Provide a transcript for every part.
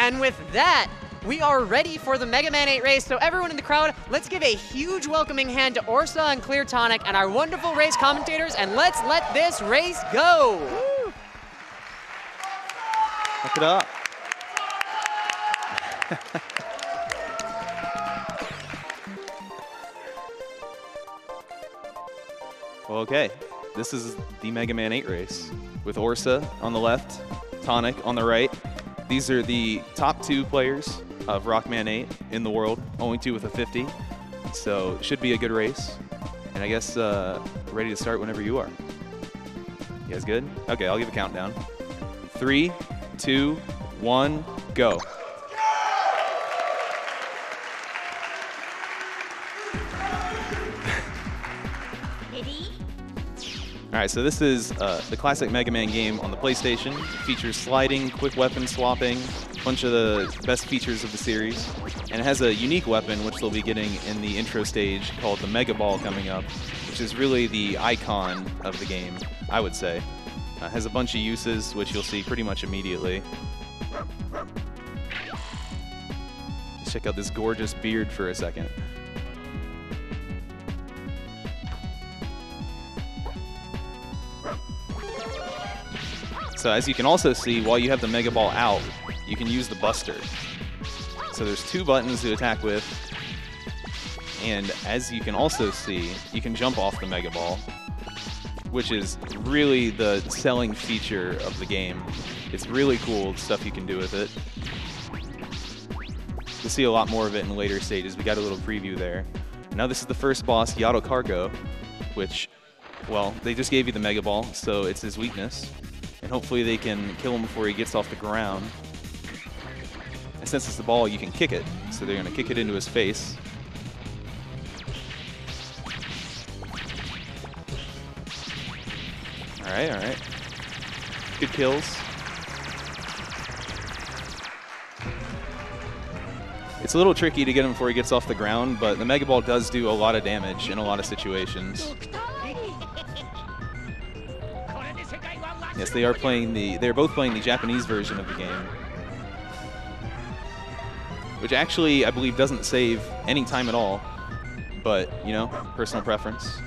And with that, we are ready for the Mega Man 8 race. So everyone in the crowd, let's give a huge welcoming hand to Orsa and Cleartonic and our wonderful race commentators, and let's let this race go. Woo. Look it up. Well, okay, this is the Mega Man 8 race with Orsa on the left, Tonic on the right. These are the top 2 players of Rockman 8 in the world, only 2 with a 50. So it should be a good race. And I guess ready to start whenever you are. You guys good? Okay, I'll give a countdown. 3, 2, 1, go. All right, so this is the classic Mega Man game on the PlayStation. It features sliding, quick weapon swapping, a bunch of the best features of the series. And it has a unique weapon, which they'll be getting in the intro stage, called the Mega Ball coming up, which is really the icon of the game, I would say. It has a bunch of uses, which you'll see pretty much immediately. Let's check out this gorgeous beard for a second. So as you can also see, while you have the Mega Ball out, you can use the Buster. So there's 2 buttons to attack with, and as you can also see, you can jump off the Mega Ball, which is really the selling feature of the game. It's really cool, the stuff you can do with it. You'll see a lot more of it in later stages. We got a little preview there. Now this is the first boss, Yato Cargo, which, well, they just gave you the Mega Ball, so it's his weakness. And hopefully they can kill him before he gets off the ground. And since it's the ball, you can kick it. So they're going to kick it into his face. All right, all right. Good kills. It's a little tricky to get him before he gets off the ground, but the Mega Ball does do a lot of damage in a lot of situations. Yes, they're both playing the Japanese version of the game, which actually, I believe, doesn't save any time at all, but, you know, personal preference.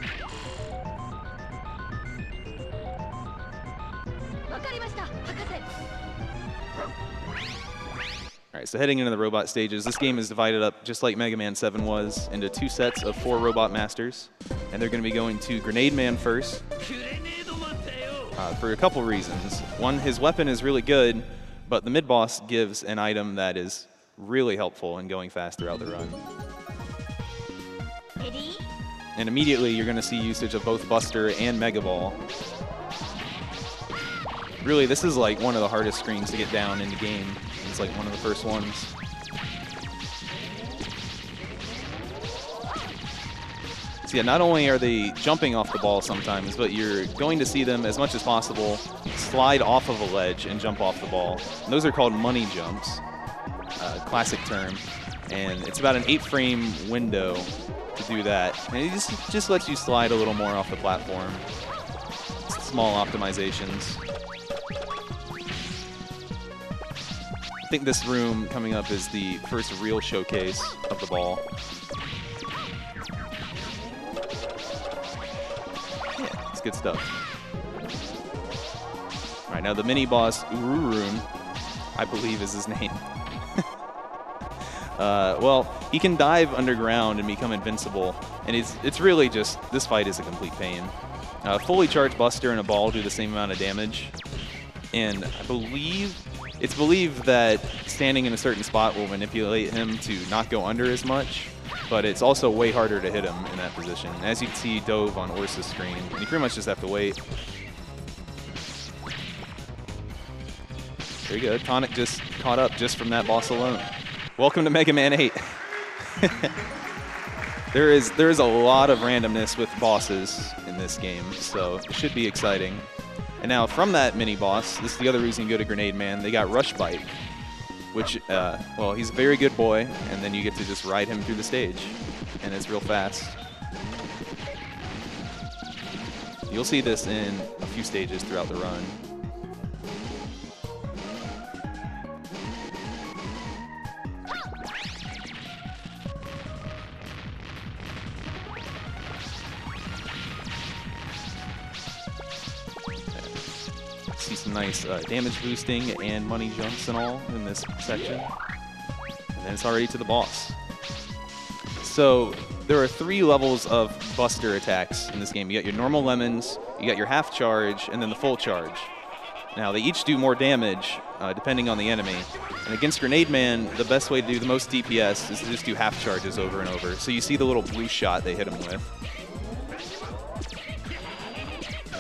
All right, so heading into the robot stages, this game is divided up, just like Mega Man 7 was, into 2 sets of 4 robot masters, and they're going to be going to Grenade Man first. For a couple reasons. One, his weapon is really good, but the mid-boss gives an item that is really helpful in going fast throughout the run. And immediately you're going to see usage of both Buster and Mega Ball. Really, this is like one of the hardest screens to get down in the game. It's like one of the first ones. Yeah, not only are they jumping off the ball sometimes, but you're going to see them, as much as possible, slide off of a ledge and jump off the ball. And those are called money jumps, classic term. And it's about an 8-frame window to do that. And it just lets you slide a little more off the platform. Small optimizations. I think this room coming up is the first real showcase of the ball. Good stuff. All right, now the mini-boss, Ururun, I believe is his name. Well, he can dive underground and become invincible, and it's really just, this fight is a complete pain. Fully charged Buster and a ball do the same amount of damage, and it's believed that standing in a certain spot will manipulate him to not go under as much. But it's also way harder to hit him in that position. And as you can see, he dove on Orsa's screen. And you pretty much just have to wait. Very good. Tonic just caught up just from that boss alone. Welcome to Mega Man 8. There is a lot of randomness with bosses in this game, so it should be exciting. And now from that mini-boss, this is the other reason you go to Grenade Man, they got Rush Bike, which, well, he's a very good boy, and then you get to just ride him through the stage, and it's real fast. You'll see this in a few stages throughout the run. Some nice damage boosting and money jumps and all in this section. And then it's already to the boss. So there are 3 levels of buster attacks in this game. You got your normal lemons, you got your half charge, and then the full charge. Now, they each do more damage depending on the enemy. And against Grenade Man, the best way to do the most DPS is to just do half charges over and over. So you see the little blue shot they hit him with.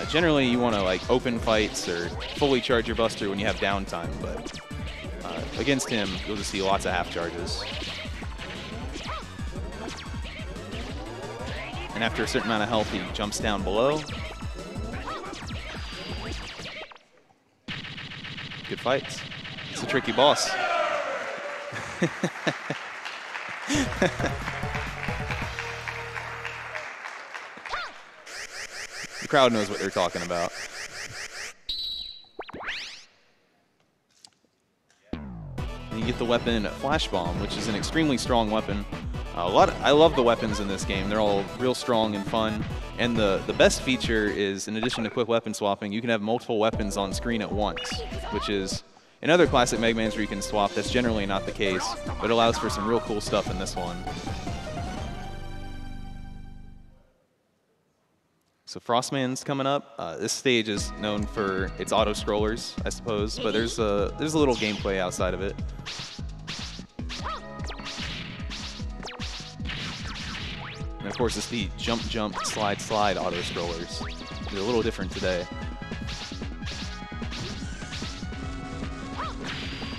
Generally, you want to like open fights or fully charge your buster when you have downtime, but against him, you'll just see lots of half charges. And after a certain amount of health, he jumps down below. Good fights. It's a tricky boss. The crowd knows what they're talking about. And you get the weapon Flash Bomb, which is an extremely strong weapon. I love the weapons in this game. They're all real strong and fun. And the best feature is, in addition to quick weapon swapping, you can have multiple weapons on screen at once, which is, in other classic Mega Mans where you can swap, that's generally not the case, but it allows for some real cool stuff in this one. So Frostman's coming up. This stage is known for its auto-scrollers, I suppose, but there's a little gameplay outside of it. And of course, it's the jump, jump, slide, slide auto-scrollers. They're a little different today.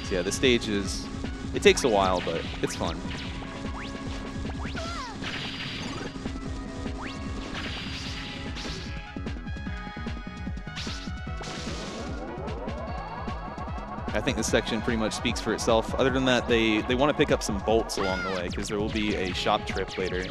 So yeah, the stage is, it takes a while, but it's fun. I think this section pretty much speaks for itself. Other than that, they want to pick up some bolts along the way, because there will be a shop trip later.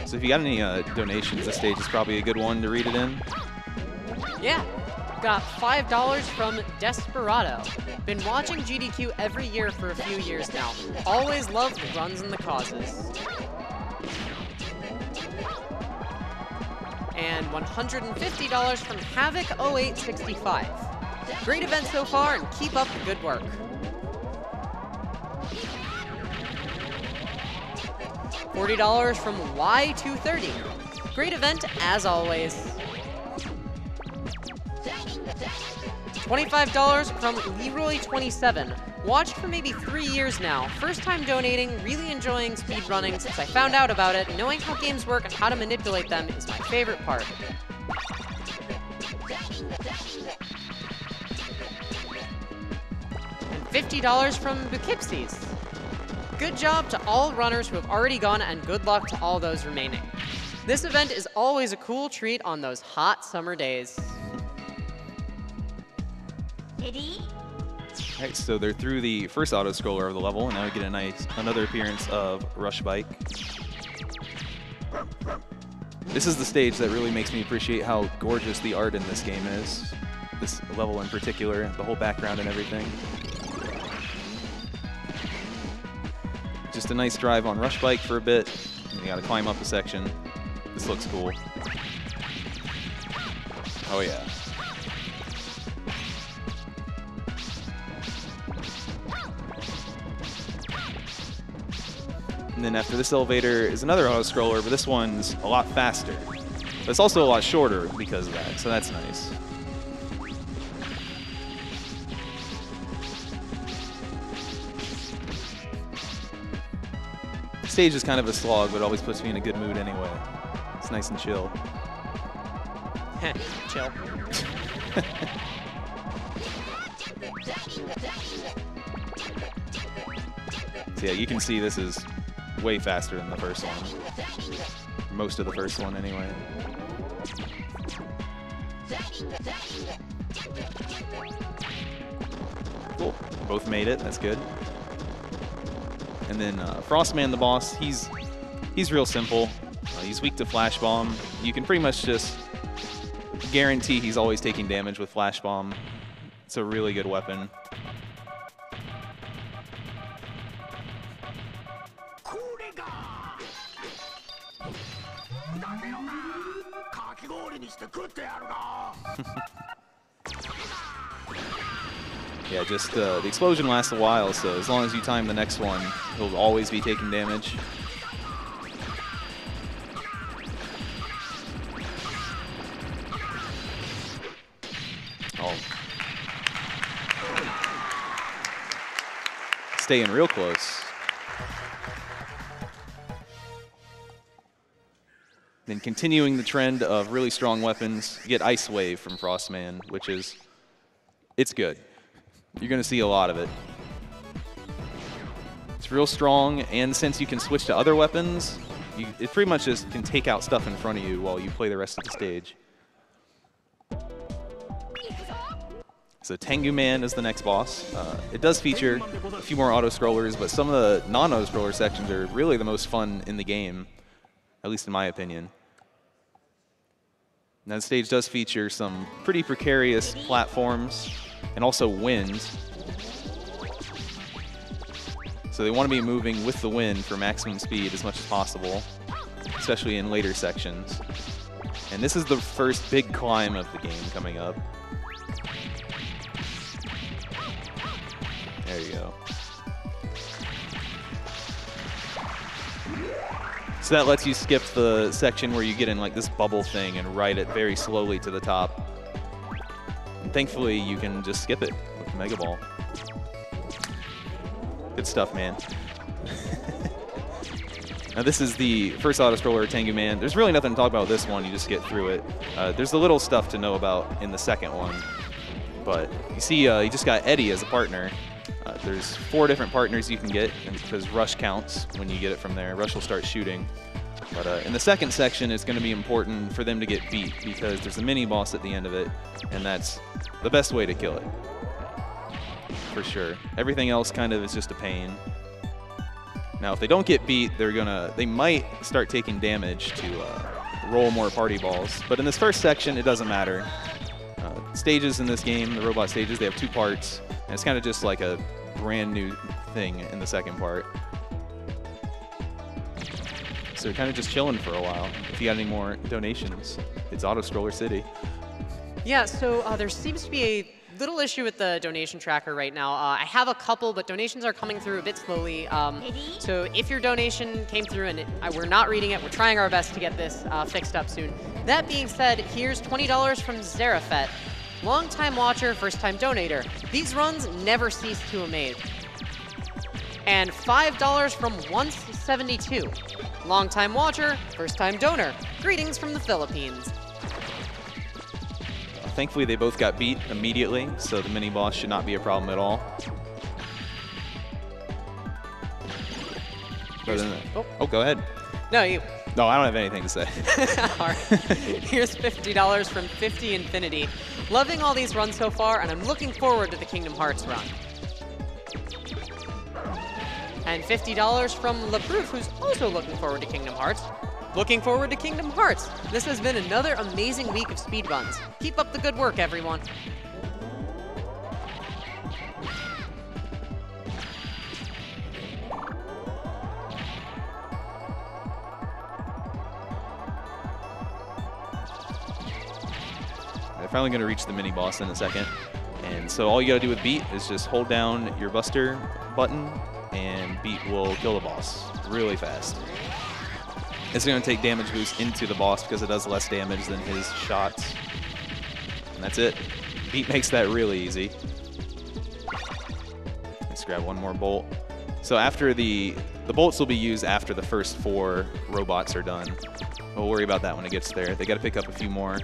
So if you got any donations, this stage is probably a good one to read it in. Yeah, got $5 from Desperado. Been watching GDQ every year for a few years now. Always loved the runs and the causes. And $150 from Havoc0865. Great event so far, and keep up the good work. $40 from Y230. Great event as always. $25 from Leroy27. Watched for maybe 3 years now. First time donating, really enjoying speedrunning since I found out about it. Knowing how games work and how to manipulate them is my favorite part. And $50 from Poughkeepsie's. Good job to all runners who have already gone, and good luck to all those remaining. This event is always a cool treat on those hot summer days. Alright, so they're through the first auto-scroller of the level, and now we get another appearance of Rush Bike. This is the stage that really makes me appreciate how gorgeous the art in this game is. This level in particular, the whole background and everything. Just a nice drive on Rush Bike for a bit. You gotta climb up a section. This looks cool. Oh yeah. And then after this elevator is another auto-scroller, but this one's a lot faster. But it's also a lot shorter because of that, so that's nice. The stage is kind of a slog, but it always puts me in a good mood anyway. It's nice and chill. Chill. So yeah, you can see this is way faster than the first one. Most of the first one, anyway. Cool. Both made it. That's good. And then Frostman, the boss, he's real simple. He's weak to Flash Bomb. You can pretty much just guarantee he's always taking damage with Flash Bomb. It's a really good weapon. Yeah, just the explosion lasts a while, so as long as you time the next one, he'll always be taking damage. Oh. Staying real close. Then continuing the trend of really strong weapons, you get Ice Wave from Frostman, which is, it's good. You're going to see a lot of it. It's real strong, and since you can switch to other weapons, it pretty much just can take out stuff in front of you while you play the rest of the stage. So Tengu Man is the next boss. It does feature a few more auto-scrollers, but some of the non-auto-scroller sections are really the most fun in the game, at least in my opinion. Now the stage does feature some pretty precarious platforms and also wind. So they want to be moving with the wind for maximum speed as much as possible, especially in later sections. And this is the first big climb of the game coming up. There you go. So that lets you skip the section where you get in like this bubble thing and ride it very slowly to the top. And thankfully, you can just skip it with the Mega Ball. Good stuff, man. Now this is the first auto-scroller, Tengu Man. There's really nothing to talk about with this one. You just get through it. There's a little stuff to know about in the second one. But you see, you just got Eddie as a partner. There's 4 different partners you can get, and because Rush counts when you get it from there. Rush will start shooting. But in the second section, it's going to be important for them to get beat, because there's a mini-boss at the end of it, and that's the best way to kill it. For sure. Everything else kind of is just a pain. Now, if they don't get beat, they might start taking damage to roll more party balls. But in this first section, it doesn't matter. Stages in this game, the robot stages, they have 2 parts, and it's kind of just like a brand new thing in the second part. So kind of just chilling for a while. If you got any more donations, it's Auto-Scroller City. Yeah, so there seems to be a little issue with the donation tracker right now. I have a couple, but donations are coming through a bit slowly. So if your donation came through and we're not reading it, we're trying our best to get this fixed up soon. That being said, here's $20 from Zarafet. Long-time watcher, first-time donator. These runs never cease to amaze. And $5 from Once72. Long-time watcher, first-time donor. Greetings from the Philippines. Thankfully, they both got beat immediately, so the mini-boss should not be a problem at all. Oh, go ahead. No, you. No, I don't have anything to say. All right. Here's $50 from 50 Infinity. Loving all these runs so far, and I'm looking forward to the Kingdom Hearts run. And $50 from LaBruf, who's also looking forward to Kingdom Hearts. Looking forward to Kingdom Hearts. This has been another amazing week of speedruns. Keep up the good work, everyone. They're finally going to reach the mini-boss in a second. And so all you got to do with Beat is just hold down your Buster button, and Beat will kill the boss really fast. It's going to take damage boost into the boss because it does less damage than his shots. And that's it. Beat makes that really easy. Let's grab one more bolt. So after the bolts will be used after the first 4 robots are done. We'll worry about that when it gets there. They got to pick up a few more.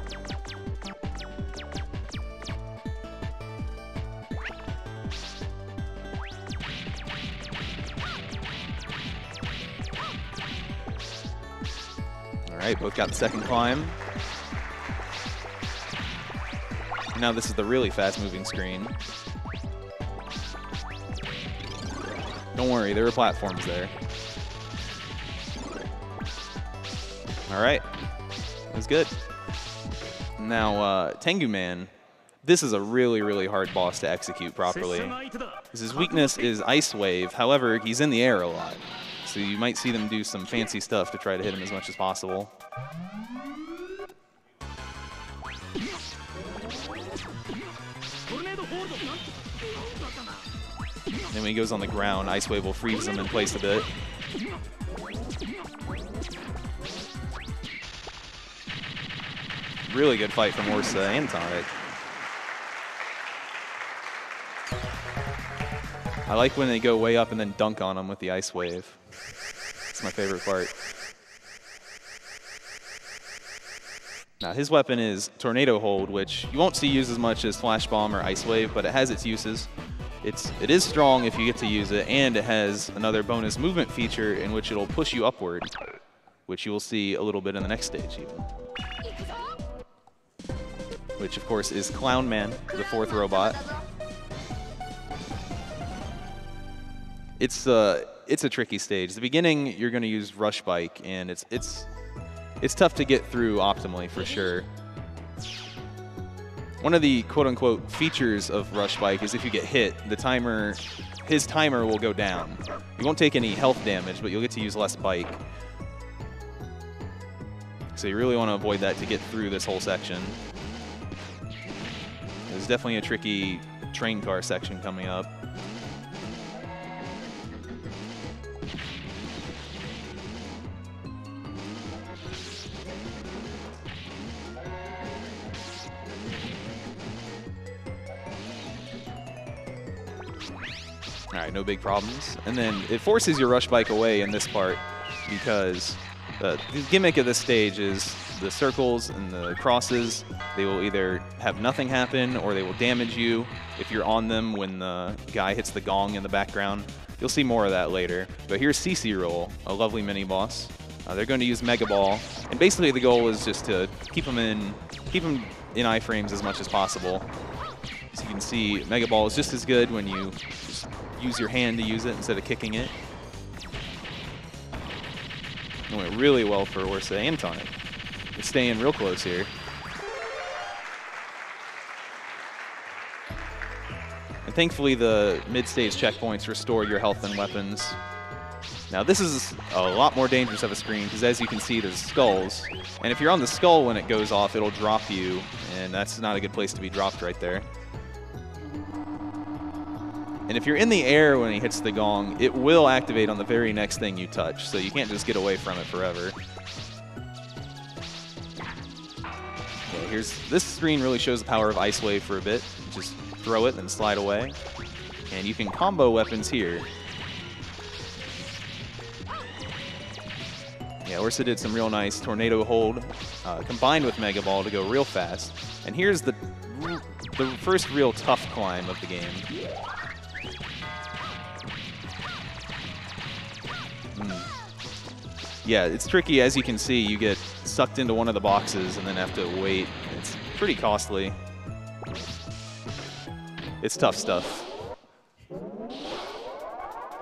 All right, both got the second climb. Now this is the really fast-moving screen. Don't worry, there were platforms there. All right, that was good. Now, Tengu Man, this is a really, really hard boss to execute properly. His weakness is Ice Wave. However, he's in the air a lot. So you might see them do some fancy stuff to try to hit him as much as possible. when he goes on the ground, Ice Wave will freeze him in place a bit. Really good fight from Orsa and Tonic. I like when they go way up and then dunk on him with the Ice Wave. It's my favorite part. Now his weapon is Tornado Hold, which you won't see used as much as Flash Bomb or Ice Wave, but it has its uses. It is strong if you get to use it, and it has another bonus movement feature in which it'll push you upward, which you will see a little bit in the next stage even. Which of course is Clown Man, the 4th robot. It's a tricky stage. The beginning, you're going to use Rush Bike, and it's tough to get through optimally for sure. One of the quote-unquote features of Rush Bike is if you get hit, his timer will go down. You won't take any health damage, but you'll get to use less bike. So you really want to avoid that to get through this whole section. There's definitely a tricky train car section coming up. All right, no big problems. And then it forces your Rush Bike away in this part because the gimmick of this stage is the circles and the crosses. They will either have nothing happen or they will damage you if you're on them when the guy hits the gong in the background. You'll see more of that later. But here's CC Roll, a lovely mini boss. They're going to use Mega Ball, and basically the goal is just to keep them in iframes as much as possible. So you can see Mega Ball is just as good when you just use your hand to use it instead of kicking it. It went really well for Orsa and Tonic. They're staying real close here. And thankfully the mid-stage checkpoints restore your health and weapons. Now this is a lot more dangerous of a screen because as you can see there's skulls. And if you're on the skull when it goes off, it'll drop you, and that's not a good place to be dropped right there. And if you're in the air when he hits the gong, it will activate on the very next thing you touch, so you can't just get away from it forever. Okay, this screen really shows the power of Ice Wave for a bit. Just throw it, then slide away. And you can combo weapons here. Yeah, Orsa did some real nice Tornado Hold combined with Mega Ball to go real fast. And here's the first real tough climb of the game. Yeah, it's tricky. As you can see, you get sucked into one of the boxes and then have to wait. It's pretty costly. It's tough stuff.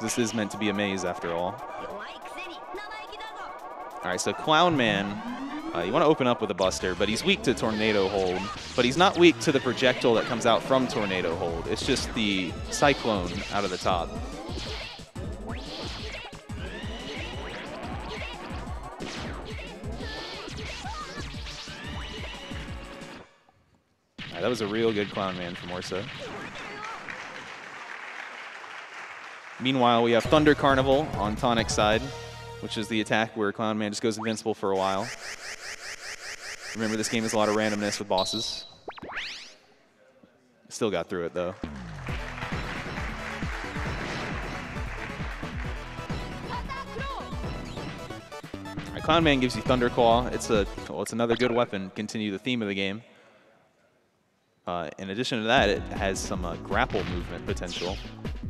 This is meant to be a maze after all. All right, so Clown Man, you want to open up with a Buster, but he's weak to Tornado Hold. But he's not weak to the projectile that comes out from Tornado Hold. It's just the Cyclone out of the top. That was a real good Clown Man from Orsa. Meanwhile, we have Thunder Carnival on Tonic's side, which is the attack where Clown Man just goes invincible for a while. Remember, this game has a lot of randomness with bosses. Still got through it, though. All right, Clown Man gives you Thunder Claw. It's another good weapon. Continue the theme of the game. In addition to that, it has some grapple movement potential,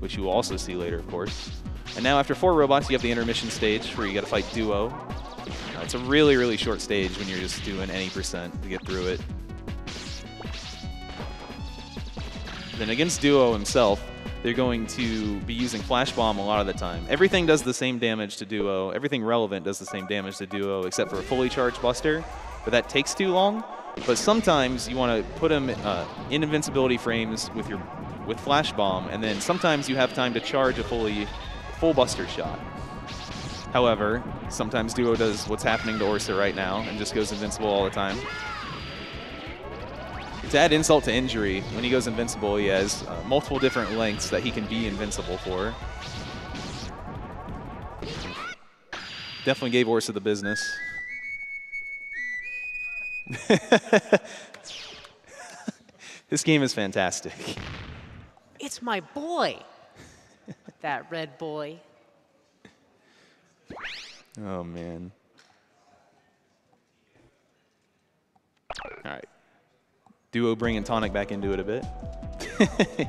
which you will also see later, of course. And now after 4 robots, you have the intermission stage where you got to fight Duo. It's a really, really short stage when you're just doing any % to get through it. Then against Duo himself, they're going to be using Flash Bomb a lot of the time. Everything does the same damage to Duo. Everything relevant does the same damage to Duo, except for a fully charged Buster, but that takes too long. But sometimes you want to put him in invincibility frames with Flash Bomb, and then sometimes you have time to charge a full Buster shot. However, sometimes Duo does what's happening to Orsa right now and just goes invincible all the time. to add insult to injury, when he goes invincible, he has multiple different lengths that he can be invincible for. Definitely gave Orsa the business. This game is fantastic. It's my boy. That red boy. Oh, man. All right. Duo bringing Tonic back into it a bit.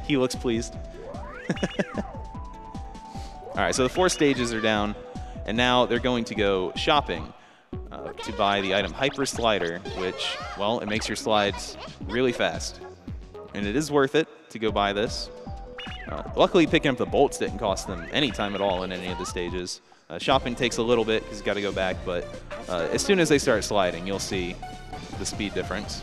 He looks pleased. All right, so the 4 stages are down, and now they're going to go shopping to buy the item Hyper Slider, which, well, it makes your slides really fast. And it is worth it to go buy this. Luckily, picking up the bolts didn't cost them any time at all in any of the stages. Shopping takes a little bit because you've got to go back, but as soon as they start sliding, you'll see the speed difference.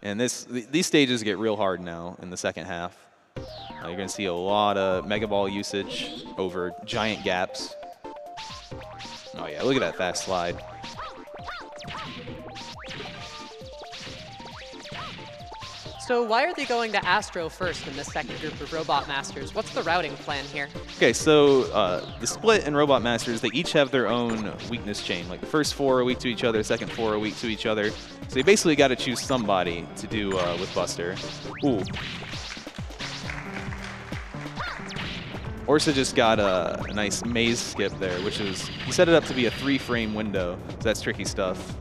And these stages get real hard now in the second half. You're going to see a lot of Mega Ball usage over giant gaps. Oh yeah, look at that fast slide. So why are they going to Astro first in this second group of Robot Masters? What's the routing plan here? Okay, so the Split and Robot Masters, they each have their own weakness chain. Like the first 4 are weak to each other, the second 4 are weak to each other. So you basically got to choose somebody to do with Buster. Ooh. Orsa just got a nice maze skip there, which is, he set it up to be a 3-frame window. So that's tricky stuff,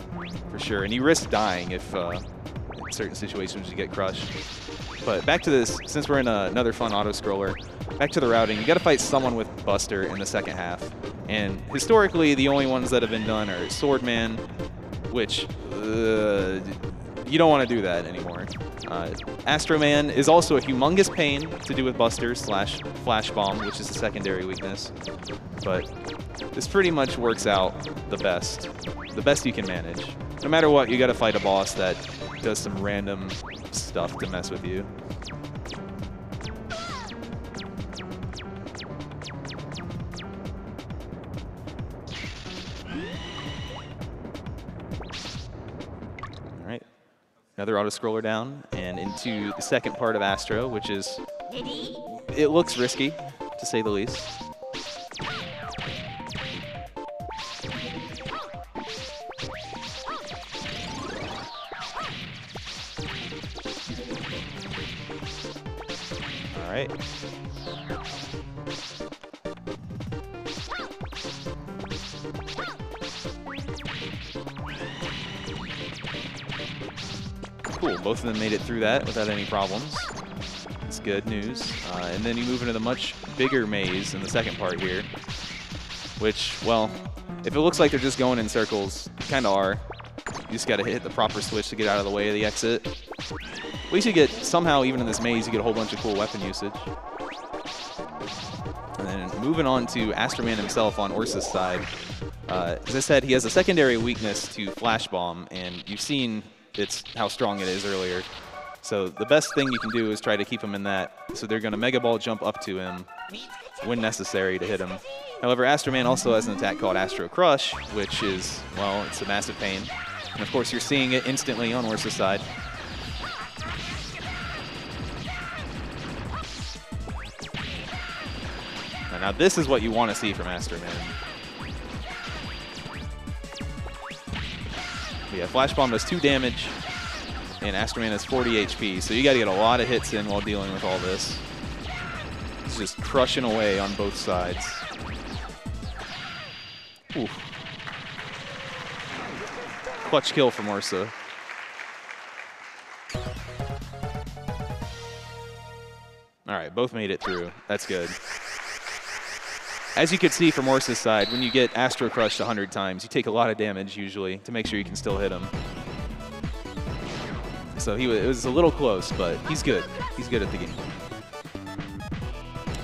for sure. And you risk dying if in certain situations you get crushed. But back to this, since we're in another fun auto-scroller, back to the routing. You got to fight someone with Buster in the second half. And historically, the only ones that have been done are Swordman, which you don't want to do that anymore. Astro Man is also a humongous pain to do with Buster / Flash Bomb, which is a secondary weakness. But this pretty much works out the best you can manage. No matter what, you got to fight a boss that does some random stuff to mess with you. All right. Another auto-scroller down and into the second part of Astro, which is, it looks risky, to say the least. All right. Cool, both of them made it through that without any problems. It's good news. And then you move into the much bigger maze in the second part here, which, well, if it looks like they're just going in circles, kind of are. You just got to hit the proper switch to get out of the way of the exit. At least you get, somehow, even in this maze, you get a whole bunch of cool weapon usage. And then moving on to Astro Man himself on Orsa's side. As I said, he has a secondary weakness to Flash Bomb, and you've seen how strong it is earlier. So the best thing you can do is try to keep him in that. So they're going to Mega Ball jump up to him when necessary to hit him. However, Astro Man also has an attack called Astro Crush, which is, well, it's a massive pain. And of course, you're seeing it instantly on Orsa's side. Now this is what you want to see from Astro Man. But yeah, Flash Bomb does 2 damage, and Astro Man has 40 HP, so you got to get a lot of hits in while dealing with all this. It's just crushing away on both sides. Oof. Clutch kill from Orsa. All right, both made it through. That's good. As you could see from Orsa's side, when you get Astro Crushed 100 times, you take a lot of damage usually to make sure you can still hit him. So it was a little close, but he's good. He's good at the game.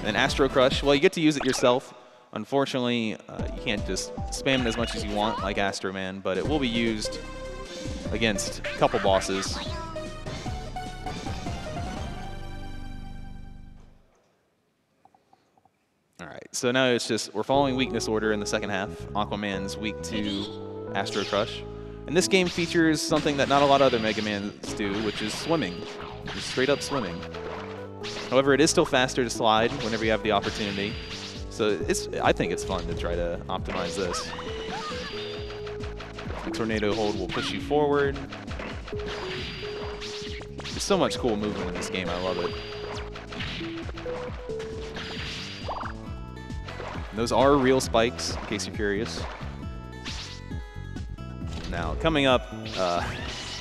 And Astro Crush, well, you get to use it yourself. Unfortunately, you can't just spam it as much as you want like Astro Man, but it will be used against a couple bosses. So now it's just, we're following weakness order in the second half. Aquaman's weak to Astro Crush. And this game features something that not a lot of other Mega Mans do, which is swimming. Just straight up swimming. However, it is still faster to slide whenever you have the opportunity. So I think it's fun to try to optimize this. The tornado hold will push you forward. There's so much cool movement in this game. I love it. And those are real spikes, in case you're curious. Now, coming up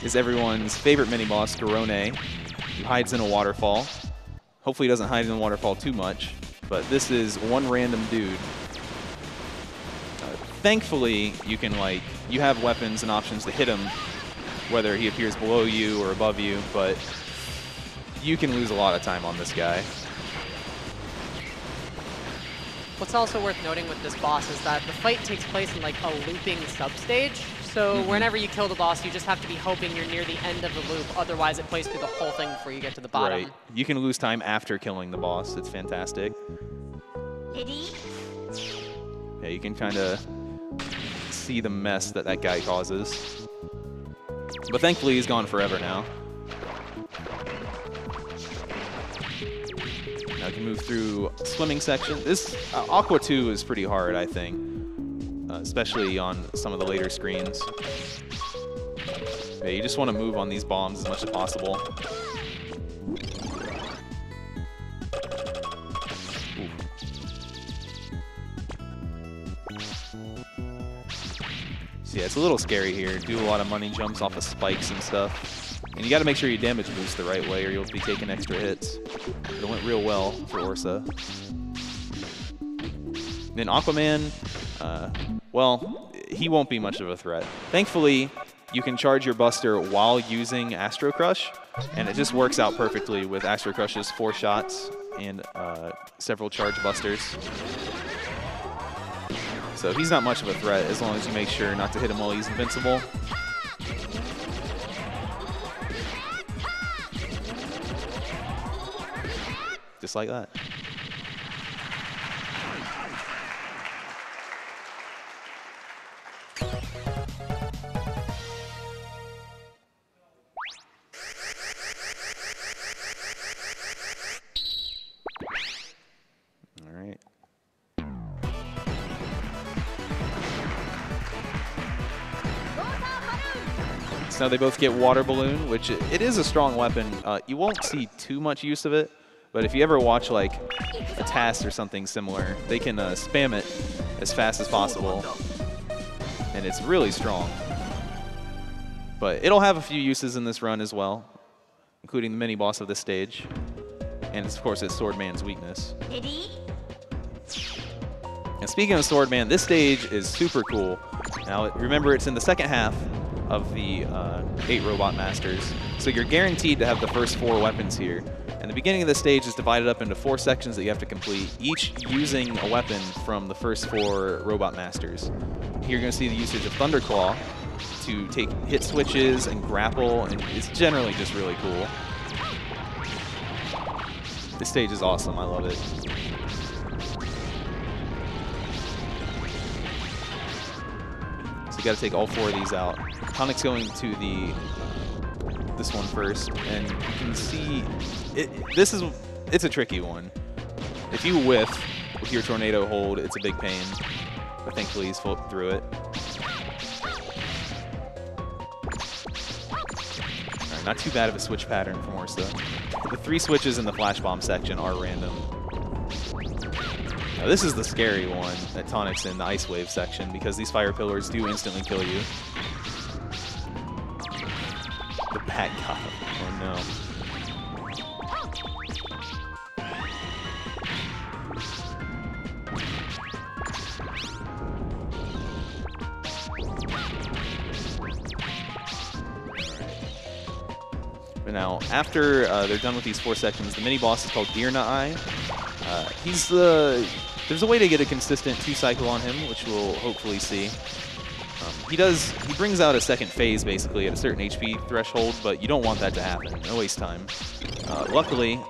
is everyone's favorite mini-boss, Garone, who hides in a waterfall. Hopefully he doesn't hide in the waterfall too much, but this is one random dude. Thankfully, you have weapons and options to hit him, whether he appears below you or above you, but you can lose a lot of time on this guy. What's also worth noting with this boss is that the fight takes place in like a looping substage. So whenever you kill the boss, you just have to be hoping you're near the end of the loop. Otherwise, it plays through the whole thing before you get to the bottom. Right. You can lose time after killing the boss. It's fantastic. Yeah, you can kind of see the mess that guy causes. But thankfully, he's gone forever now. Now I can move through swimming section. This Aqua 2 is pretty hard, I think. Especially on some of the later screens. Yeah, you just want to move on these bombs as much as possible. Ooh. So yeah, it's a little scary here. Do a lot of money jumps off of spikes and stuff. And you got to make sure you damage boost the right way or you'll be taking extra hits. It went real well for Orsa. Then Aquaman, well, he won't be much of a threat. Thankfully, you can charge your Buster while using Astro Crush, and it just works out perfectly with Astro Crush's 4 shots and several charge Busters. So he's not much of a threat as long as you make sure not to hit him while he's invincible. Just like that. Now they both get Water Balloon, which it is a strong weapon. You won't see too much use of it, but if you ever watch like a task or something similar, they can spam it as fast as possible, and it's really strong. But it'll have a few uses in this run as well, including the mini-boss of this stage, and of course it's Swordman's weakness. And speaking of Swordman, this stage is super cool. Now remember, it's in the second half of the 8 Robot Masters. So you're guaranteed to have the first 4 weapons here. And the beginning of the stage is divided up into 4 sections that you have to complete, each using a weapon from the first 4 Robot Masters. Here you're going to see the usage of Thunderclaw to take hit switches and grapple, and it's generally just really cool. This stage is awesome, I love it. So you got to take all 4 of these out. Tonic's going to this one first, and you can see it's a tricky one. If you whiff with your tornado hold, it's a big pain, but thankfully he's flipped through it. All right, not too bad of a switch pattern from Orsa. The 3 switches in the flash bomb section are random. Now this is the scary one that Tonic's in, the ice wave section, because these fire pillars do instantly kill you. The bat got him. Oh no. But now, after they're done with these 4 sections, the mini boss is called Dirna Eye. There's a way to get a consistent 2-cycle on him, which we'll hopefully see. He brings out a second phase, basically, at a certain HP threshold, but you don't want that to happen. No waste time. Luckily,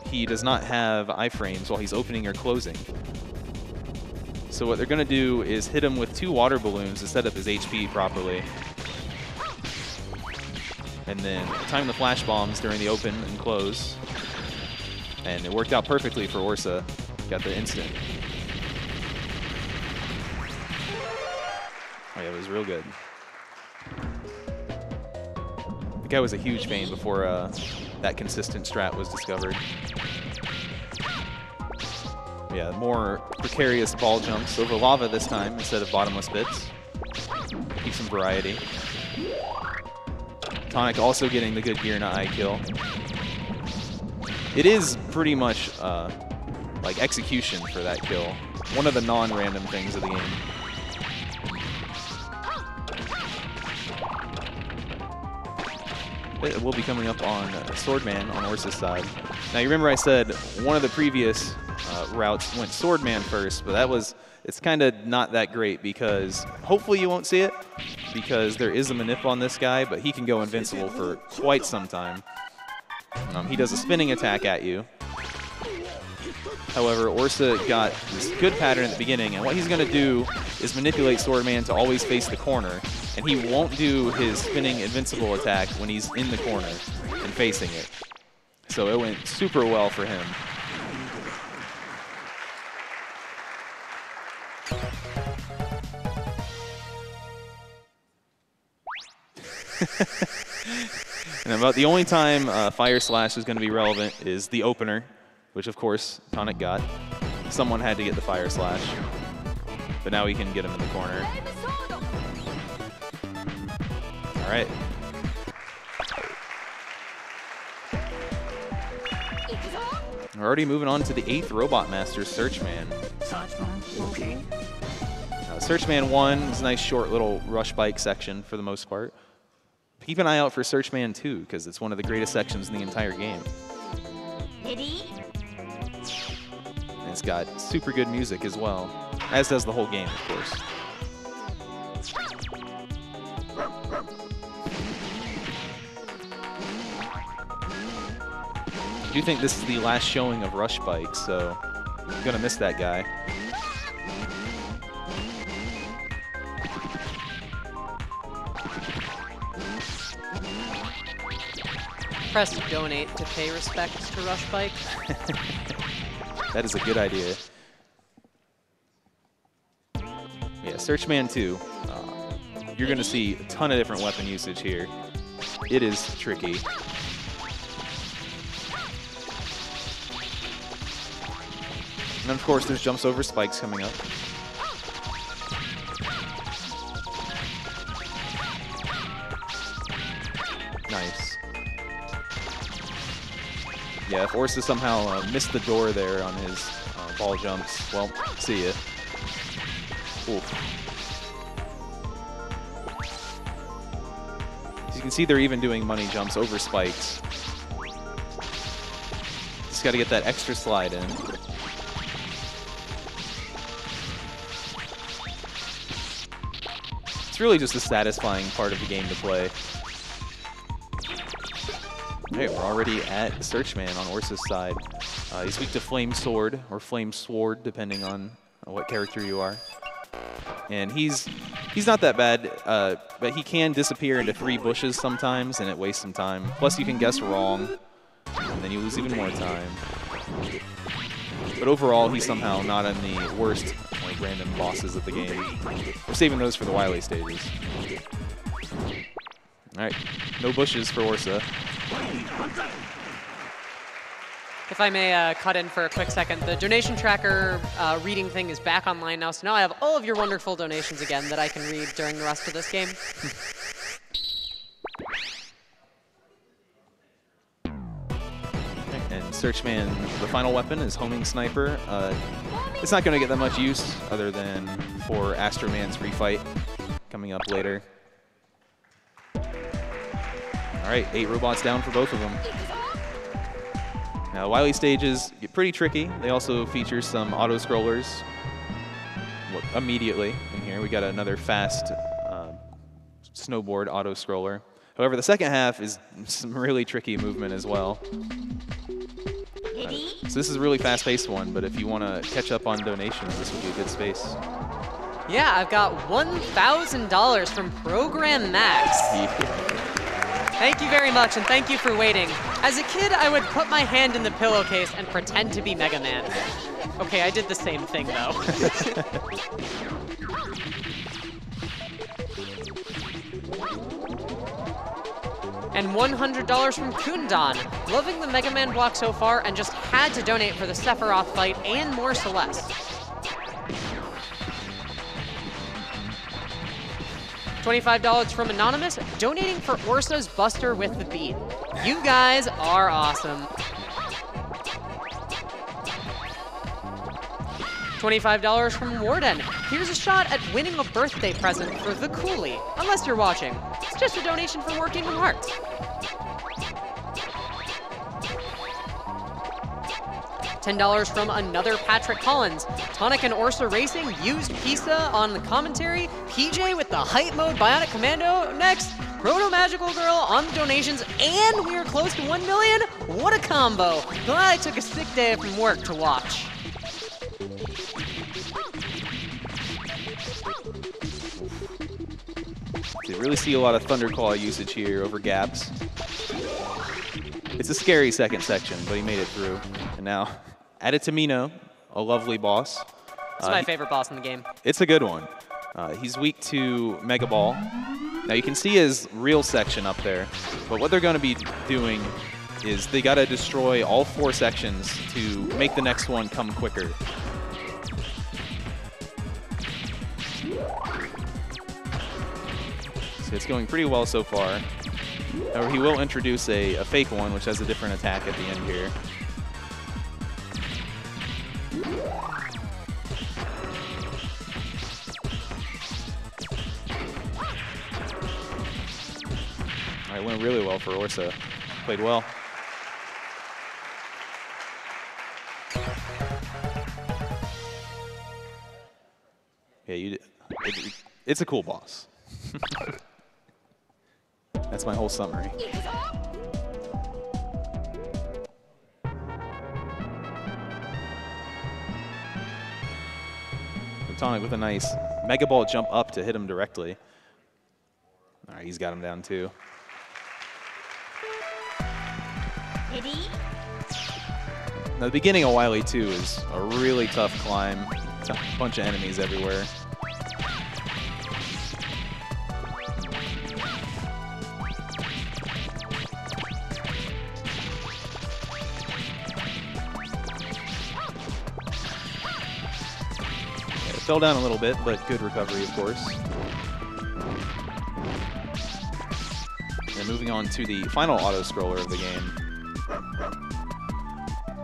he does not have iframes while he's opening or closing. So what they're going to do is hit him with 2 water balloons to set up his HP properly. and then time the flash bombs during the open and close. And it worked out perfectly for Orsa. Got the instant. Oh yeah, it was real good. The guy was a huge pain before that consistent strat was discovered. Yeah, more precarious ball jumps over lava this time instead of bottomless bits. Keep some variety. Tonic also getting the good gear and eye kill. It is pretty much like execution for that kill. One of the non-random things of the game. It will be coming up on Swordman on Orsa's side. Now you remember I said one of the previous routes went Swordman first, but it's kind of not that great because hopefully you won't see it because there is a manip on this guy, but he can go invincible for quite some time. He does a spinning attack at you. However, Orsa got this good pattern at the beginning, and what he's going to do is manipulate Swordman to always face the corner, and he won't do his spinning invincible attack when he's in the corner and facing it. So it went super well for him. And about the only time Fire Slash is going to be relevant is the opener, which of course Tonic got. Someone had to get the Fire Slash, but now we can get him in the corner. All right. We're already moving on to the 8th Robot Master, Searchman. Searchman 1 is a nice short little rush bike section for the most part. Keep an eye out for Searchman 2 because it's one of the greatest sections in the entire game. And it's got super good music as well, as does the whole game, of course. I do think this is the last showing of Rush Bike, so I'm gonna miss that guy. Press donate to pay respects to Rush Bike. That is a good idea. Yeah, Searchman 2. You're going to see a ton of different weapon usage here. It is tricky. And of course, there's jumps over spikes coming up. Nice. Yeah, if Orsa somehow missed the door there on his ball jumps, well, see ya. Oof. As you can see, they're even doing money jumps over spikes. Just got to get that extra slide in. It's really just a satisfying part of the game to play. Okay, we're already at Searchman on Orsa's side. He's weak to Flame Sword, or Flame Sword, depending on what character you are. And he's not that bad, but he can disappear into 3 bushes sometimes, and it wastes some time. Plus, you can guess wrong, and then you lose even more time. But overall, he's somehow not in the worst like random bosses of the game. We're saving those for the Wily stages. All right, no bushes for Orsa. If I may cut in for a quick second, the donation tracker reading thing is back online now, so now I have all of your wonderful donations again that I can read during the rest of this game. And Searchman, the final weapon is Homing Sniper. It's not going to get that much use other than for Astroman's refight coming up later. All right, 8 robots down for both of them. Now, Wily stages get pretty tricky. They also feature some auto-scrollers immediately in here. We got another fast snowboard auto-scroller. However, the second half is some really tricky movement as well. So this is a really fast-paced one, but if you want to catch up on donations, this would be a good space. Yeah, I've got $1,000 from Program Max. Yeah. Thank you very much, and thank you for waiting. As a kid, I would put my hand in the pillowcase and pretend to be Mega Man. Okay, I did the same thing, though. And $100 from Kundan. Loving the Mega Man block so far and just had to donate for the Sephiroth fight and more Celeste. $25 from Anonymous, donating for Orsa's Buster with the Beat. You guys are awesome. $25 from Warden. Here's a shot at winning a birthday present for the Coolie. Unless you're watching. It's just a donation for Working with Hearts. $10 from another Patrick Collins. Tonic and Orsa Racing used Pisa on the commentary. PJ with the Hype Mode Bionic Commando next. Proto Magical Girl on the donations, and we are close to 1 million. What a combo. Glad I took a sick day from work to watch. You really see a lot of Thunderclaw usage here over gaps. It's a scary second section, but he made it through. And now, added to Mino, a lovely boss. It's my favorite boss in the game. It's a good one. He's weak to Mega Ball. Now you can see his real section up there, but what they're going to be doing is they got to destroy all 4 sections to make the next one come quicker. So it's going pretty well so far. However, he will introduce a fake one, which has a different attack at the end here. All right, went really well for Orsa. Played well. Yeah, it's a cool boss. That's my whole summary. Cleartonic with a nice Mega Ball jump up to hit him directly. All right, he's got him down too. Now, the beginning of Wily 2 is a really tough climb. A bunch of enemies everywhere. Fell down a little bit, but good recovery, of course. And moving on to the final auto-scroller of the game.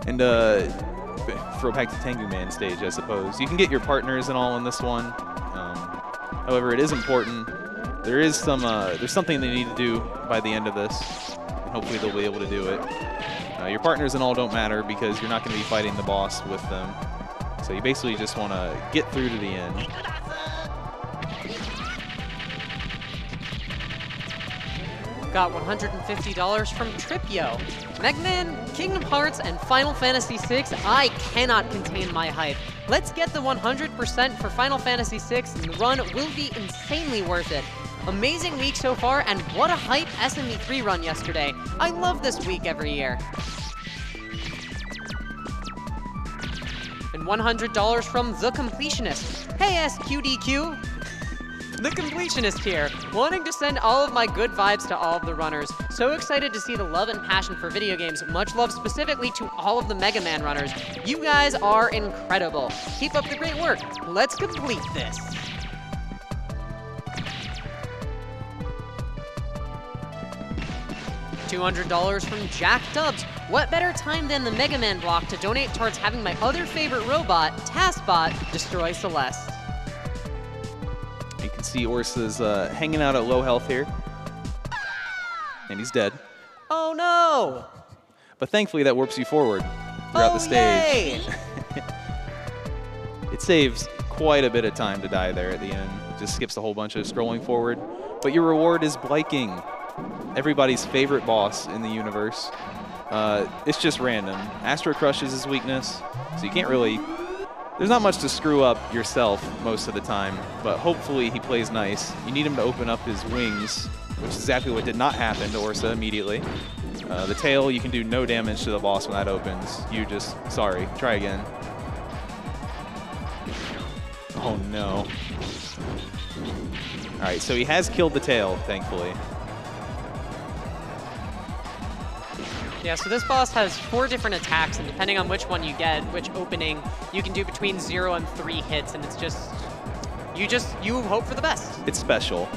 And throw back to Tengu Man stage, I suppose. You can get your partners and all in this one. However, it is important. There's something they need to do by the end of this. And hopefully they'll be able to do it. Your partners and all don't matter because you're not going to be fighting the boss with them. So you basically just want to get through to the end. Got $150 from Tripio. Mega Man, Kingdom Hearts, and Final Fantasy VI, I cannot contain my hype. Let's get the 100% for Final Fantasy VI, and the run will be insanely worth it. Amazing week so far, and what a hype SME3 run yesterday. I love this week every year. And $100 from The Completionist. Hey SGDQ! The Completionist here, wanting to send all of my good vibes to all of the runners. So excited to see the love and passion for video games. Much love specifically to all of the Mega Man runners. You guys are incredible. Keep up the great work. Let's complete this. $200 from Jack Dubs. What better time than the Mega Man block to donate towards having my other favorite robot, TaskBot, destroy Celeste? You can see Orsa's hanging out at low health here. And he's dead. Oh no! But thankfully that warps you forward throughout the stage. It saves quite a bit of time to die there at the end. It just skips a whole bunch of scrolling forward. But your reward is Bliking, everybody's favorite boss in the universe. It's just random. Astro Crush is his weakness, so you can't really... There's not much to screw up yourself most of the time, but hopefully he plays nice. You need him to open up his wings which is exactly what did not happen to Orsa immediately. The tail, you can do no damage to the boss when that opens. You just, sorry, try again. Oh no. All right, so he has killed the tail, thankfully. Yeah, so this boss has 4 different attacks, and depending on which one you get, which opening, you can do between 0 and 3 hits, and it's just, you hope for the best. It's special.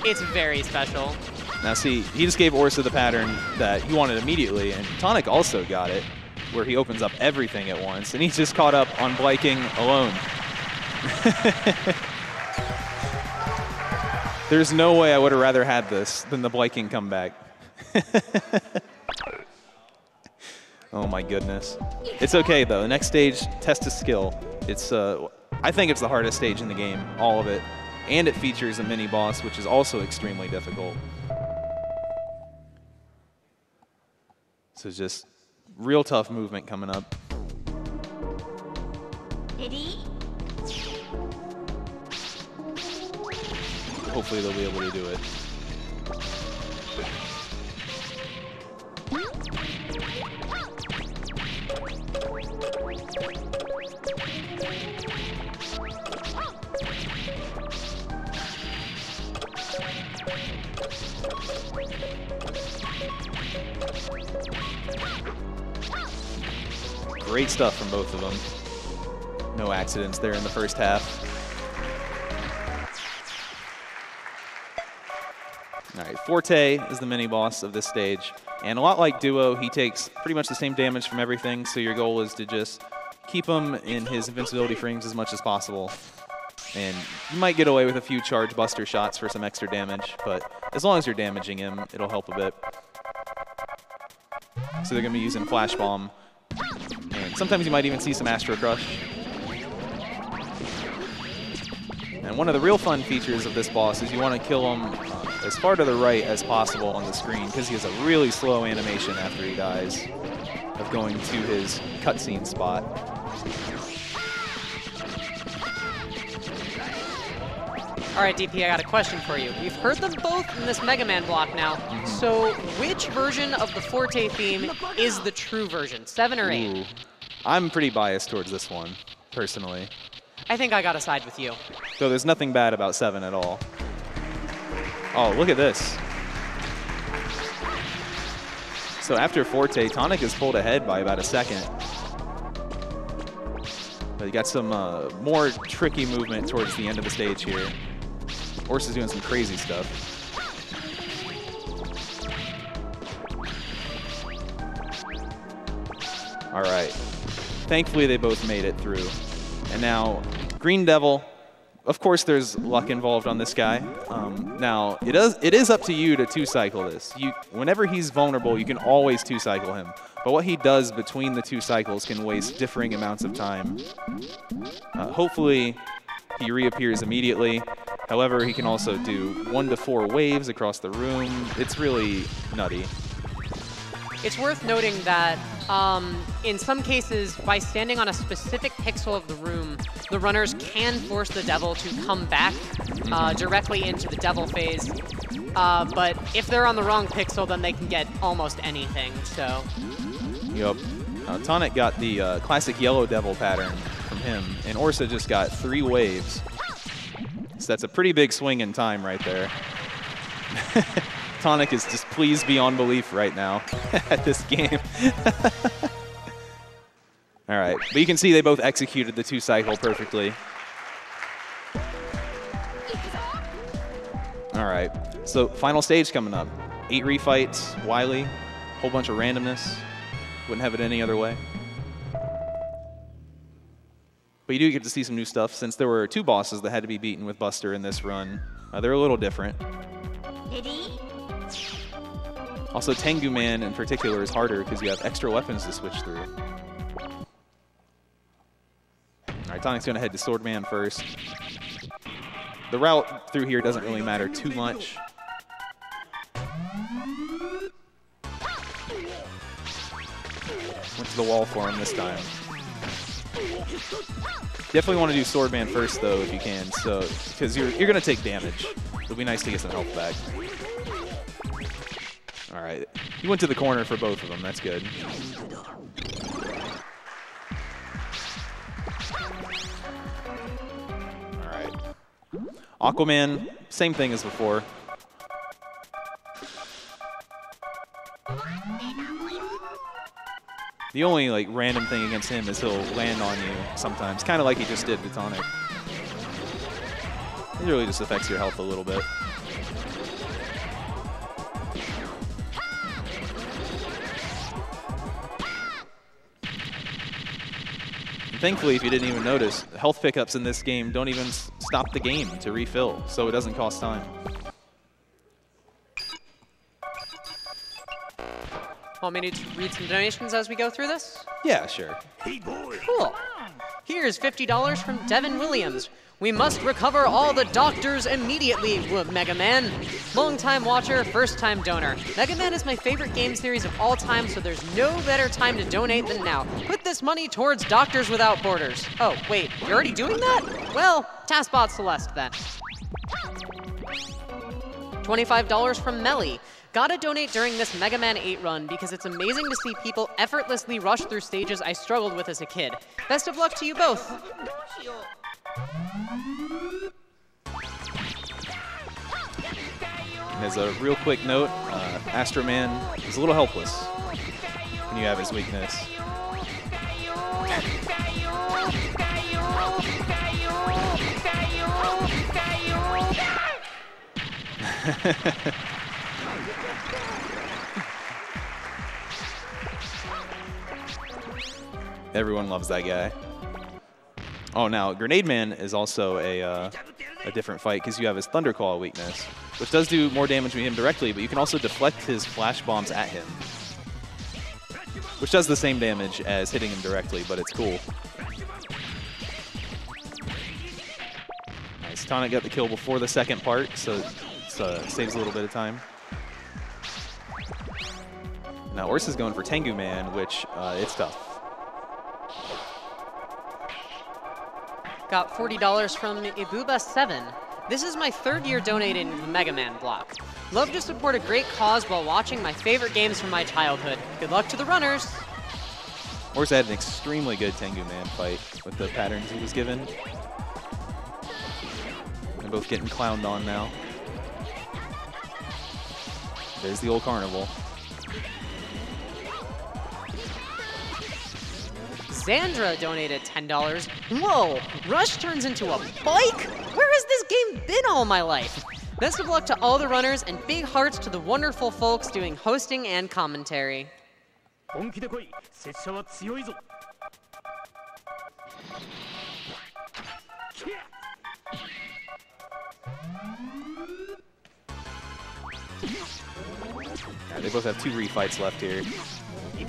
It's very special. Now see, he just gave Orsa the pattern that he wanted immediately, and Tonic also got it, where he opens up everything at once, and he's just caught up on Bliking alone. There's no way I would have rather had this than the Bliking comeback. Oh my goodness. It's okay though. The next stage, test his skill. It's I think it's the hardest stage in the game, all of it. And it features a mini boss, which is also extremely difficult. So it's just real tough movement coming up. Hopefully they'll be able to do it. Great stuff from both of them. No accidents there in the first half. All right, Forte is the mini-boss of this stage. And a lot like Duo, he takes pretty much the same damage from everything, so your goal is to just keep him in his invincibility frames as much as possible. And you might get away with a few charge buster shots for some extra damage, but as long as you're damaging him, it'll help a bit. So they're going to be using Flash Bomb. And sometimes you might even see some Astro Crush. And one of the real fun features of this boss is you want to kill him as far to the right as possible on the screen, because he has a really slow animation after he dies of going to his cutscene spot. All right, DP, I got a question for you. We've heard them both in this Mega Man block now. So which version of the Forte theme is the true version, 7 or 8? Ooh. I'm pretty biased towards this one, personally. I think I got to side with you. So there's nothing bad about 7 at all. Oh, look at this. So after Forte, Tonic is pulled ahead by about a second. But you got some more tricky movement towards the end of the stage here. Orsa's doing some crazy stuff. All right. Thankfully, they both made it through. And now, Green Devil. Of course, there's luck involved on this guy. Now, it is up to you to 2-cycle this. Whenever he's vulnerable, you can always 2-cycle him. But what he does between the 2 cycles can waste differing amounts of time. Hopefully, he reappears immediately. However, he can also do 1 to 4 waves across the room. It's really nutty. It's worth noting that in some cases, by standing on a specific pixel of the room, the runners can force the devil to come back directly into the devil phase. But if they're on the wrong pixel, then they can get almost anything, so. Yep. Tonic got the classic yellow devil pattern from him, and Orsa just got 3 waves. So that's a pretty big swing in time right there. Tonic is just pleased beyond belief right now at this game. All right, but you can see they both executed the 2-cycle perfectly. All right, so final stage coming up. 8 refights, Wily, whole bunch of randomness. Wouldn't have it any other way. But you do get to see some new stuff, since there were 2 bosses that had to be beaten with Buster in this run. They're a little different. Also, Tengu Man in particular is harder because you have extra weapons to switch through. All right, Tonic's going to head to Swordman first. The route through here doesn't really matter too much. Went to the wall for him this time. Definitely want to do Swordman first, though, if you can, so because you're going to take damage. It'll be nice to get some health back. All right. He went to the corner for both of them. That's good. All right. Aquaman, same thing as before. The only like random thing against him is he'll land on you sometimes, kind of like he just did to Tonic. It really just affects your health a little bit. And thankfully, if you didn't even notice, health pickups in this game don't even stop the game to refill, so it doesn't cost time. Want me to read some donations as we go through this? Yeah, sure. Cool. Here's $50 from Devin Williams. We must recover all the doctors immediately, Mega Man. Long-time watcher, first-time donor. Mega Man is my favorite game series of all time, so there's no better time to donate than now. Put this money towards Doctors Without Borders. Oh, wait, you're already doing that? Well, TaskBot Celeste then. $25 from Melly. Gotta donate during this Mega Man 8 run because it's amazing to see people effortlessly rush through stages I struggled with as a kid. Best of luck to you both. And as a real quick note, Astro Man is a little helpless when you have his weakness. Everyone loves that guy. Oh, now Grenade Man is also a different fight because you have his Thunder Claw weakness, which does do more damage to him directly, but you can also deflect his flash bombs at him, which does the same damage as hitting him directly, but it's cool. Nice. Tonic got the kill before the second part, so it saves a little bit of time. Now Orsa's going for Tengu Man, which it's tough. Got $40 from Ibuba7. This is my third year donating the Mega Man block. Love to support a great cause while watching my favorite games from my childhood. Good luck to the runners. Orsa had an extremely good Tengu Man fight with the patterns he was given. They're both getting clowned on now. There's the old carnival. Zandra donated $10. Whoa, Rush turns into a bike? Where has this game been all my life? Best of luck to all the runners and big hearts to the wonderful folks doing hosting and commentary. They both have 2 refights left here.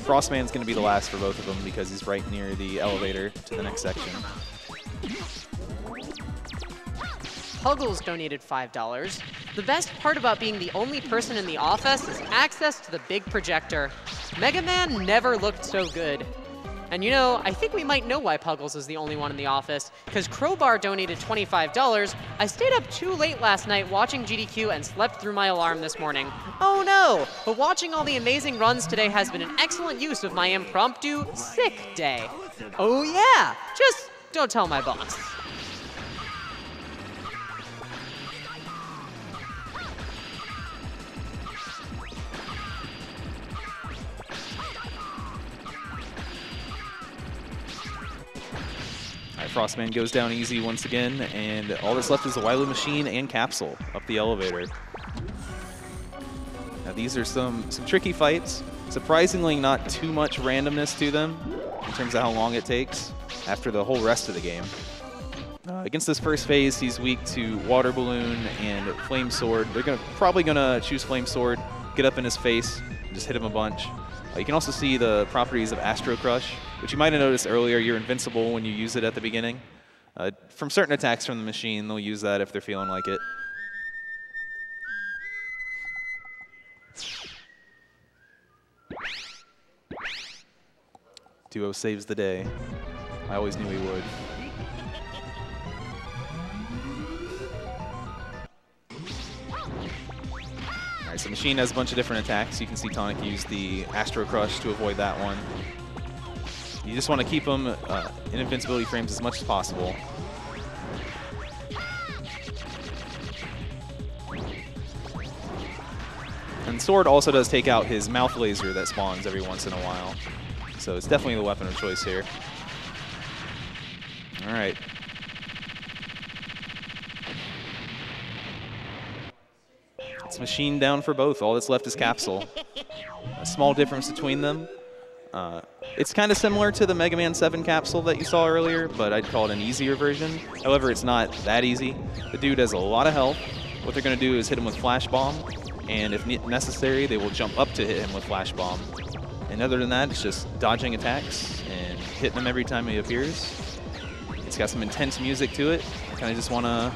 Frostman's going to be the last for both of them because he's right near the elevator to the next section. Puggles donated $5. The best part about being the only person in the office is access to the big projector. Mega Man never looked so good. And you know, I think we might know why Puggles is the only one in the office, because Crowbar donated $25. I stayed up too late last night watching GDQ and slept through my alarm this morning. Oh no, but watching all the amazing runs today has been an excellent use of my impromptu sick day. Oh yeah, just don't tell my boss. Frostman goes down easy once again, and all that's left is the Wily Machine and Capsule up the elevator. Now these are some tricky fights. Surprisingly, not too much randomness to them in terms of how long it takes after the whole rest of the game. Against this first phase, he's weak to Water Balloon and Flame Sword. They're probably gonna choose Flame Sword, get up in his face, and just hit him a bunch. You can also see the properties of Astro Crush, which you might have noticed earlier. You're invincible when you use it at the beginning. From certain attacks from the machine, they'll use that if they're feeling like it. Duo saves the day. I always knew he would. right, so Machine has a bunch of different attacks. You can see Tonic use the Astro Crush to avoid that one. You just want to keep him in invincibility frames as much as possible. And Sword also does take out his mouth laser that spawns every once in a while. So it's definitely the weapon of choice here. All right. It's Machine down for both. All that's left is Capsule. A small difference between them. It's kind of similar to the Mega Man 7 Capsule that you saw earlier, but I'd call it an easier version. However, it's not that easy. The dude has a lot of health. What they're going to do is hit him with Flash Bomb, and if necessary, they will jump up to hit him with Flash Bomb. And other than that, it's just dodging attacks and hitting him every time he appears. It's got some intense music to it. I kind of just want to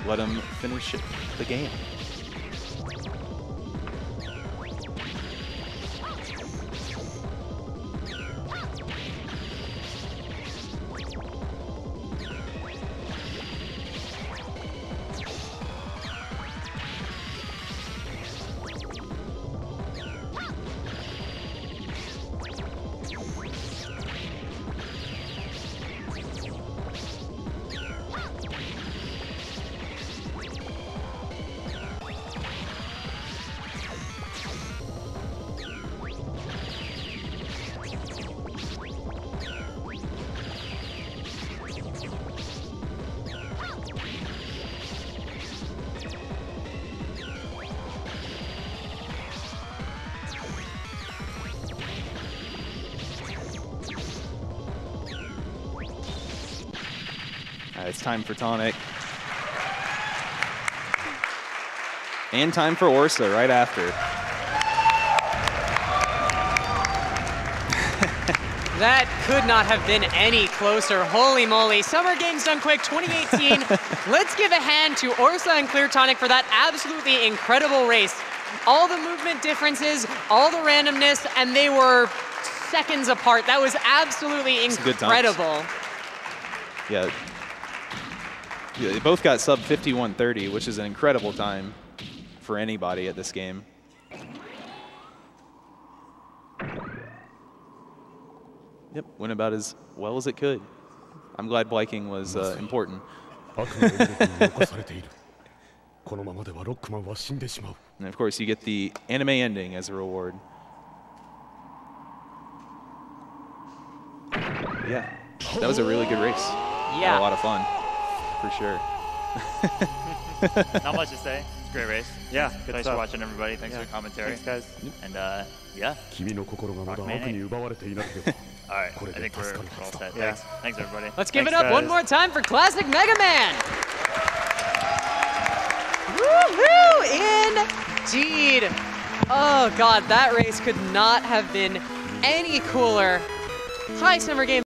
let him finish the game. It's time for Tonic. And time for Orsa right after. That could not have been any closer. Holy moly. Summer Games Done Quick 2018. Let's give a hand to Orsa and Cleartonic for that absolutely incredible race. All the movement differences, all the randomness, and they were seconds apart. That was absolutely incredible. Yeah. They both got sub 51:30, which is an incredible time for anybody at this game. Yep, went about as well as it could. I'm glad Bliking was important. And of course, you get the anime ending as a reward. Yeah, that was a really good race. Yeah. Had a lot of fun, for sure. Not much to say. It's a great race. Yeah, good Thanks stuff. for watching, everybody. Thanks for the commentary. Thanks, guys. And yeah. Rockman 8. All right, I think we're all set. Yeah. Thanks, everybody. Let's give Thanks, it up one guys. more time for Classic Mega Man. Woohoo! Indeed. Oh God, that race could not have been any cooler. Hi, Summer Games.